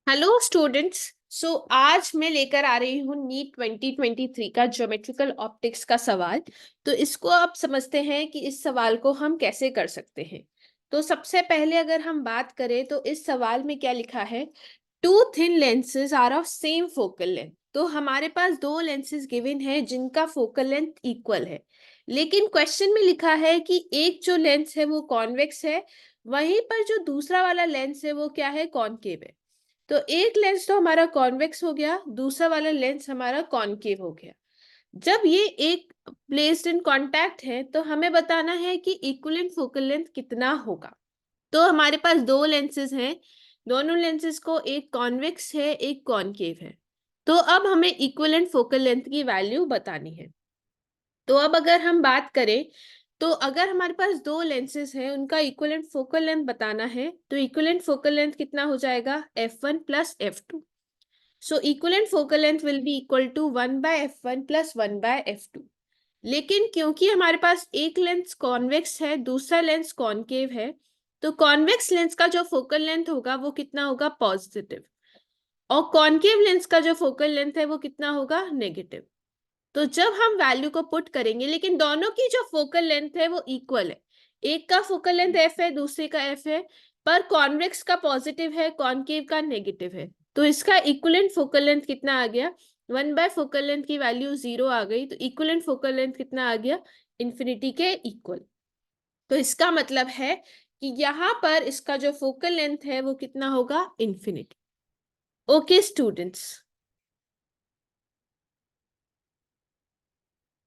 Hello students. आज मैं लेकर आ रही हूँ नीट 2023 का ज्योमेट्रिकल ऑप्टिक्स का सवाल। तो इसको आप समझते हैं कि इस सवाल को हम कैसे कर सकते हैं। तो सबसे पहले अगर हम बात करें तो इस सवाल में क्या लिखा है, two thin lenses are of same focal length. तो हमारे पास दो लेंसेज गिवन है जिनका फोकल लेंथ इक्वल है, लेकिन क्वेश्चन में लिखा है कि एक जो लेंस है वो कॉन्वेक्स है, वहीं पर जो दूसरा वाला लेंस है वो क्या है, कॉनकेव है। तो एक लेंस तो हमारा कॉन्वेक्स हो गया, दूसरा वाला लेंस हमारा कॉनकेव हो गया। जब ये एक प्लेस्ड इन कांटेक्ट है तो हमें बताना है कि इक्विवेलेंट फोकल लेंथ कितना होगा। तो हमारे पास दो लेंसेज हैं, दोनों लेंसेज को एक कॉन्वेक्स है एक कॉनकेव है। तो अब हमें इक्विवेलेंट फोकल लेंथ की वैल्यू बतानी है। तो अब अगर हम बात करें तो अगर हमारे पास दो लेंसेज हैं उनका इक्विवेलेंट फोकल लेंथ बताना है तो इक्विवेलेंट फोकल लेंथ कितना हो जाएगा, f1 plus f2। So equivalent focal length will be equal to 1/f1 plus 1/f2। लेकिन क्योंकि हमारे पास एक लेंस कॉन्वेक्स है दूसरा लेंस कॉनकेव है, तो कॉन्वेक्स लेंस का जो फोकल लेंथ होगा वो कितना होगा, पॉजिटिव। और कॉनकेव लेंस का जो फोकल लेंथ है वो कितना होगा, नेगेटिव। तो जब हम वैल्यू को पुट करेंगे, लेकिन दोनों की जो फोकल लेंथ है वो इक्वल है, एक का फोकल लेंथ एफ है दूसरे का एफ है, पर कॉन्वेक्स का पॉजिटिव है कॉनकेव का नेगेटिव है। तो इसका इक्विवेलेंट फोकल लेंथ कितना आ गया, 1/फोकल लेंथ की वैल्यू 0 आ गई, तो इक्विवेलेंट फोकल लेंथ कितना आ गया, इंफिनिटी के इक्वल। तो इसका मतलब है कि यहाँ पर इसका जो फोकल लेंथ है वो कितना होगा, इंफिनिटी। Okay students.